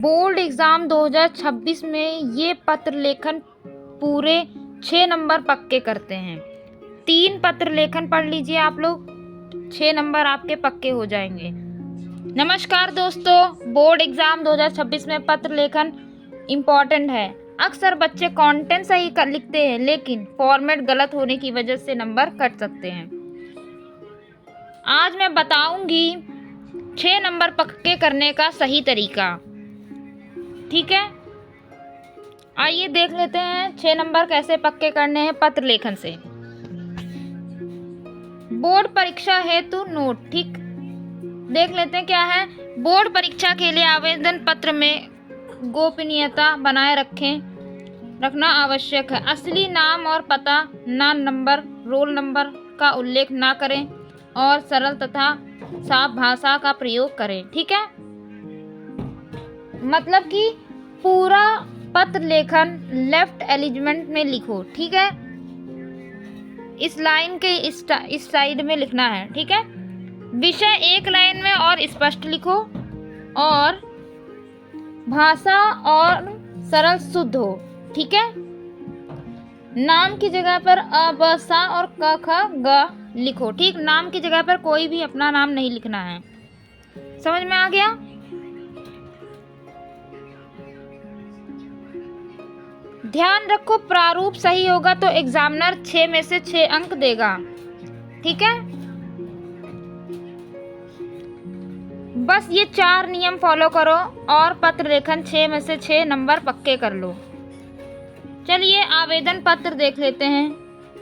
Board exam 2026 में ये पत्र लेखन पूरे 6 नंबर पक्के करते हैं। 3 पत्र लेखन पढ़ लीजिए आप लोग, 6 नंबर आपके पक्के हो जाएंगे। नमस्कार दोस्तों, बोर्ड एग्जाम 2026 में पत्र लेखन इम्पॉर्टेंट है। अक्सर बच्चे कंटेंट सही लिखते हैं लेकिन फॉर्मेट गलत होने की वजह से नंबर कट सकते हैं। आज मैं बताऊंगी 6 नंबर पक्के करने का सही तरीका। ठीक है, आइए देख लेते हैं 6 नंबर कैसे पक्के करने हैं पत्र लेखन से। बोर्ड परीक्षा हेतु नोट। ठीक, देख लेते हैं क्या है। बोर्ड परीक्षा के लिए आवेदन पत्र में गोपनीयता बनाए रखना आवश्यक है। असली नाम और पता, नाम, नंबर, रोल नंबर का उल्लेख ना करें और सरल तथा साफ भाषा का प्रयोग करें। ठीक है, मतलब कि पूरा पत्र लेखन लेफ्ट एलिजमेंट में लिखो। ठीक है, इस लाइन के इस साइड में लिखना है। ठीक है, विषय एक लाइन में और स्पष्ट लिखो और भाषा और सरल शुद्ध हो। ठीक है, नाम की जगह पर अ ब सा और क ख ग लिखो। ठीक, नाम की जगह पर कोई भी अपना नाम नहीं लिखना है। समझ में आ गया। ध्यान रखो, प्रारूप सही होगा तो एग्जामिनर 6 में से 6 अंक देगा। ठीक है, बस ये 4 नियम फॉलो करो और पत्र लेखन 6 में से 6 नंबर पक्के कर लो। चलिए आवेदन पत्र देख लेते हैं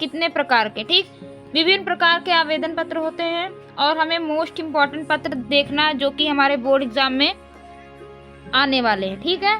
कितने प्रकार के। ठीक, विभिन्न प्रकार के आवेदन पत्र होते हैं और हमें मोस्ट इम्पॉर्टेंट पत्र देखना है जो कि हमारे बोर्ड एग्जाम में आने वाले हैं। ठीक है,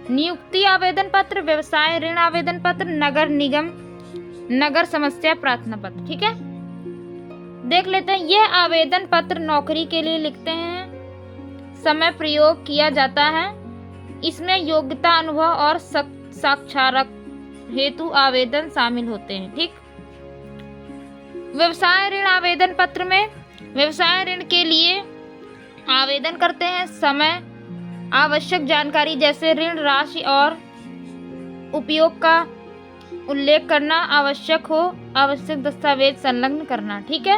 नियुक्ति आवेदन पत्र, व्यवसाय ऋण आवेदन पत्र, नगर निगम नगर समस्या प्रार्थना पत्र। ठीक है, देख लेते हैं। यह आवेदन पत्र नौकरी के लिए लिखते हैं, समय प्रयोग किया जाता है। इसमें योग्यता, अनुभव और साक्षात्कार हेतु आवेदन शामिल होते हैं। ठीक, व्यवसाय ऋण आवेदन पत्र में व्यवसाय ऋण के लिए आवेदन करते हैं। समय, आवश्यक जानकारी जैसे ऋण राशि और उपयोग का उल्लेख करना आवश्यक हो, आवश्यक दस्तावेज संलग्न करना। ठीक है,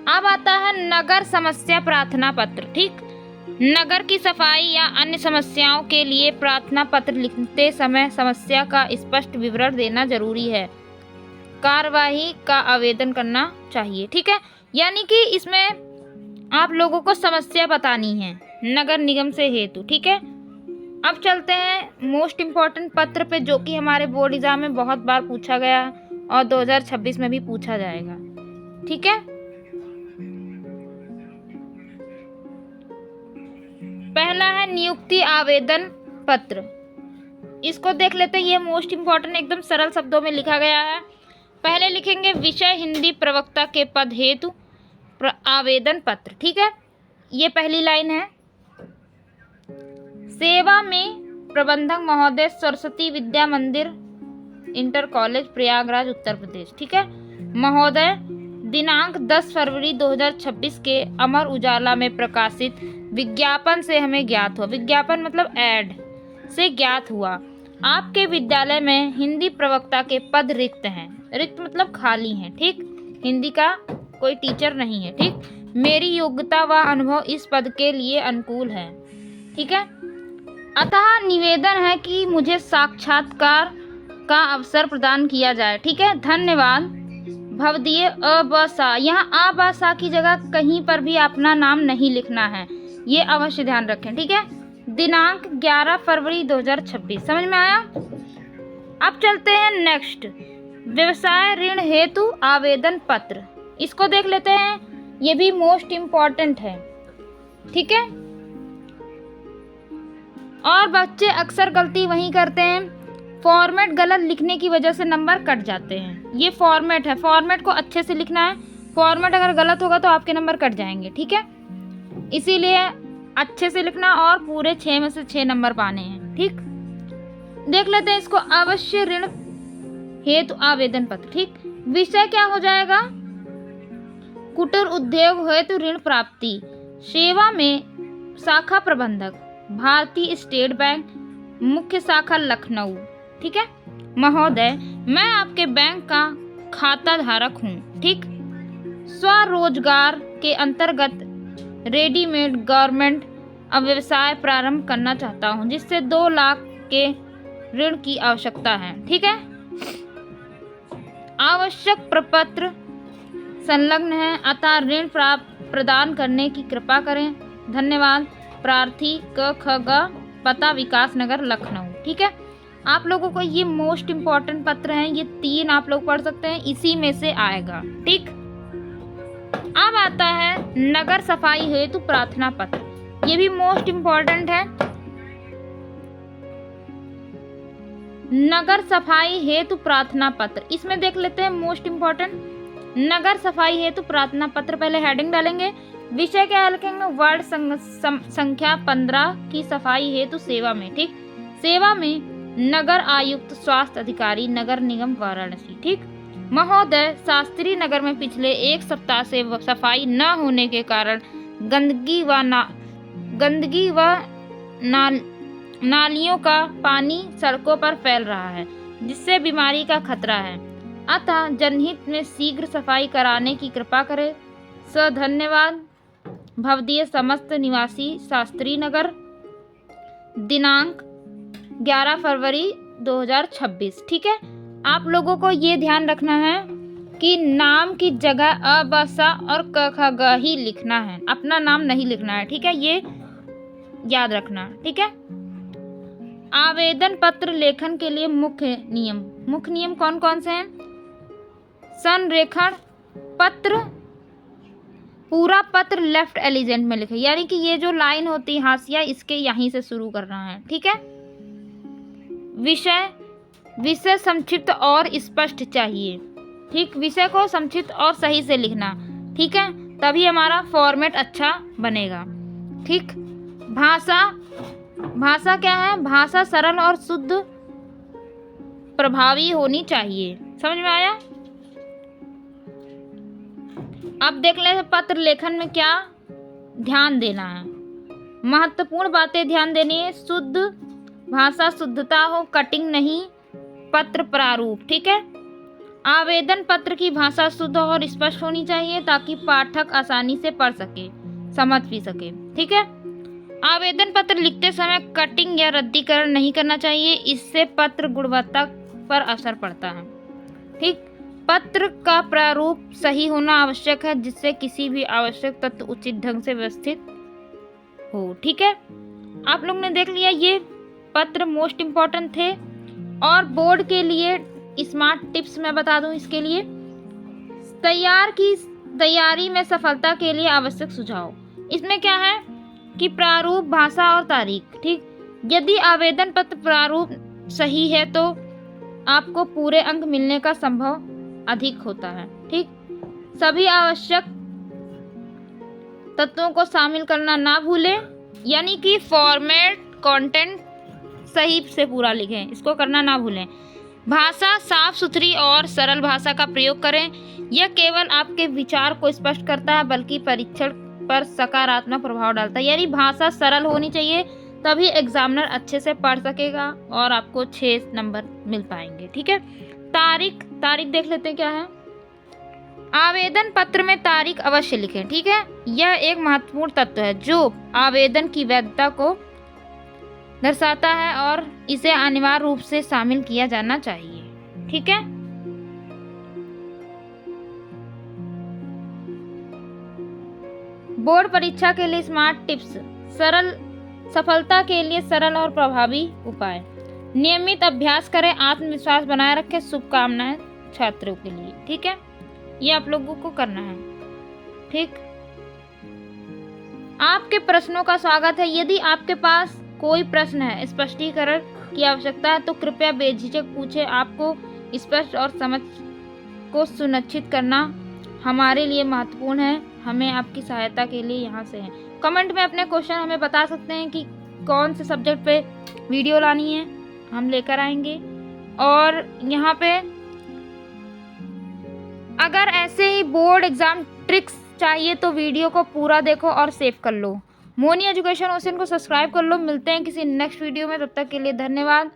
अब आता है नगर समस्या प्रार्थना पत्र। ठीक, नगर की सफाई या अन्य समस्याओं के लिए प्रार्थना पत्र लिखते समय समस्या का स्पष्ट विवरण देना जरूरी है। कार्यवाही का आवेदन करना चाहिए। ठीक है, यानी कि इसमें आप लोगों को समस्या बतानी है नगर निगम से हेतु। ठीक है, अब चलते हैं मोस्ट इम्पॉर्टेंट पत्र पे जो कि हमारे बोर्ड एग्जाम में बहुत बार पूछा गया और 2026 में भी पूछा जाएगा। ठीक है, पहला है नियुक्ति आवेदन पत्र। इसको देख लेते हैं। ये मोस्ट इम्पॉर्टेंट, एकदम सरल शब्दों में लिखा गया है। पहले लिखेंगे विषय हिंदी प्रवक्ता के पद हेतु आवेदन पत्र। ठीक है, ये पहली लाइन है। सेवा में प्रबंधक महोदय, सरस्वती विद्या मंदिर इंटर कॉलेज, प्रयागराज, उत्तर प्रदेश। ठीक है, महोदय, दिनांक 10 फरवरी 2026 के अमर उजाला में प्रकाशित विज्ञापन से हमें ज्ञात हुआ। विज्ञापन मतलब एड से ज्ञात हुआ, आपके विद्यालय में हिंदी प्रवक्ता के पद रिक्त हैं। रिक्त मतलब खाली हैं। ठीक, हिंदी का कोई टीचर नहीं है। ठीक, मेरी योग्यता व अनुभव इस पद के लिए अनुकूल है। ठीक है, अतः निवेदन है कि मुझे साक्षात्कार का अवसर प्रदान किया जाए। ठीक है, धन्यवाद। भवदीय अ ब सा, यहाँ आ ब सा की जगह कहीं पर भी अपना नाम नहीं लिखना है, ये अवश्य ध्यान रखें। ठीक है, दिनांक 11 फरवरी 2026। समझ में आया। अब चलते हैं नेक्स्ट, व्यवसाय ऋण हेतु आवेदन पत्र। इसको देख लेते हैं, ये भी मोस्ट इम्पॉर्टेंट है। ठीक है, और बच्चे अक्सर गलती वही करते हैं, फॉर्मेट गलत लिखने की वजह से नंबर कट जाते हैं। ये फॉर्मेट है, फॉर्मेट को अच्छे से लिखना है। फॉर्मेट अगर गलत होगा तो आपके नंबर कट जाएंगे। ठीक है, इसीलिए अच्छे से लिखना और पूरे 6 में से 6 नंबर पाने हैं। ठीक, देख लेते हैं इसको, अवश्य ऋण हेतु आवेदन पत्र। ठीक, विषय क्या हो जाएगा, कुटीर उद्योग हेतु ऋण प्राप्ति, सेवा में शाखा प्रबंधक भारतीय स्टेट बैंक, मुख्य शाखा लखनऊ। ठीक है महोदय, मैं आपके बैंक का खाता धारक हूँ। ठीक, स्वरोजगार के अंतर्गत रेडीमेड गारमेंट व्यवसाय प्रारंभ करना चाहता हूँ जिससे 2 लाख के ऋण की आवश्यकता है। ठीक है, आवश्यक प्रपत्र संलग्न है अतः ऋण प्रदान करने की कृपा करें। धन्यवाद। प्रार्थी क ख ग, पता विकास नगर लखनऊ। ठीक है, आप लोगों को ये मोस्ट इम्पोर्टेंट पत्र हैं, ये 3 आप लोग पढ़ सकते हैं, इसी में से आएगा। ठीक, अब आता है नगर सफाई हेतु प्रार्थना पत्र, ये भी मोस्ट इम्पोर्टेंट है। नगर सफाई हेतु प्रार्थना पत्र, इसमें देख लेते हैं मोस्ट इम्पोर्टेंट नगर सफाई हेतु प्रार्थना पत्र। पहले हेडिंग डालेंगे, विषय क्या लिखेंगे, वार्ड संख्या 15 की सफाई हेतु सेवा में। ठीक, सेवा में नगर आयुक्त, स्वास्थ्य अधिकारी, नगर निगम वाराणसी। ठीक, महोदय, शास्त्री नगर में पिछले 1 सप्ताह से सफाई न होने के कारण गंदगी व नालियों का पानी सड़कों पर फैल रहा है जिससे बीमारी का खतरा है, अतः जनहित में शीघ्र सफाई कराने की कृपा करें। धन्यवाद। भवदीय समस्त निवासी, शास्त्री नगर, दिनांक 11 फरवरी 2026। ठीक है, आप लोगों को ये ध्यान रखना है कि नाम की जगह अ, ब, स और क, ख, ग ही लिखना है, अपना नाम नहीं लिखना है। ठीक है, ये याद रखना। ठीक है, आवेदन पत्र लेखन के लिए मुख्य नियम कौन कौन से हैं? संरेखण पत्र, पूरा पत्र लेफ्ट एलिजेंट में लिखे, यानी कि ये जो लाइन होती है हाशिया, इसके यहीं से शुरू करना है। ठीक है, विषय संक्षिप्त और स्पष्ट चाहिए। ठीक, विषय को संक्षिप्त और सही से लिखना। ठीक है, तभी हमारा फॉर्मेट अच्छा बनेगा। ठीक, भाषा क्या है? भाषा सरल और शुद्ध प्रभावी होनी चाहिए। समझ में आया? अब देख ले पत्र लेखन में क्या ध्यान देना है। महत्वपूर्ण बातें ध्यान देनी है। शुद्ध भाषा, शुद्धता हो, कटिंग नहीं। पत्र प्रारूप, ठीक है। आवेदन पत्र की भाषा शुद्ध और स्पष्ट होनी चाहिए ताकि पाठक आसानी से पढ़ सके, समझ भी सके। ठीक है। आवेदन पत्र लिखते समय कटिंग या रद्दीकरण नहीं करना चाहिए, इससे पत्र गुणवत्ता पर असर पड़ता है। ठीक। पत्र का प्रारूप सही होना आवश्यक है जिससे किसी भी आवश्यक तत्व उचित ढंग से व्यवस्थित हो। ठीक है। आप लोग ने देख लिया, ये पत्र मोस्ट इम्पॉर्टेंट थे। और बोर्ड के लिए स्मार्ट टिप्स मैं बता दूं इसके लिए। तैयारी में सफलता के लिए आवश्यक सुझाव, इसमें क्या है कि प्रारूप, भाषा और तारीख। ठीक। यदि आवेदन पत्र प्रारूप सही है तो आपको पूरे अंक मिलने का संभव अधिक होता है। ठीक। सभी आवश्यक तत्वों को शामिल करना ना भूलें, यानी कि फॉर्मेट, कंटेंट सही से पूरा लिखें, इसको करना ना भूलें। भाषा साफ सुथरी और सरल भाषा का प्रयोग करें, यह केवल आपके विचार को स्पष्ट करता है बल्कि परीक्षण पर सकारात्मक प्रभाव डालता है। यानी भाषा सरल होनी चाहिए, तभी एग्जामिनर अच्छे से पढ़ सकेगा और आपको 6 नंबर मिल पाएंगे। ठीक है। तारीख देख लेते हैं क्या है। आवेदन पत्र में तारीख अवश्य लिखें। ठीक है। यह एक महत्वपूर्ण तत्व है जो आवेदन की वैधता को दर्शाता है और इसे अनिवार्य रूप से शामिल किया जाना चाहिए। ठीक है। बोर्ड परीक्षा के लिए स्मार्ट टिप्स, सफलता के लिए सरल और प्रभावी उपाय। नियमित अभ्यास करें, आत्मविश्वास बनाए रखें। शुभकामनाएं छात्रों के लिए। ठीक है। ये आप लोगों को करना है। ठीक। आपके प्रश्नों का स्वागत है। यदि आपके पास कोई प्रश्न है, स्पष्टीकरण की आवश्यकता है तो कृपया बेझिझक पूछें। आपको स्पष्ट और समझ को सुनिश्चित करना हमारे लिए महत्वपूर्ण है। हमें आपकी सहायता के लिए यहाँ से है। कमेंट में अपने क्वेश्चन हमें बता सकते हैं कि कौन से सब्जेक्ट पे वीडियो लानी है, हम लेकर आएंगे। और यहाँ पे अगर ऐसे ही बोर्ड एग्जाम ट्रिक्स चाहिए तो वीडियो को पूरा देखो और सेव कर लो। मोनी एजुकेशन ओशन को सब्सक्राइब कर लो। मिलते हैं किसी नेक्स्ट वीडियो में, तब तक के लिए धन्यवाद।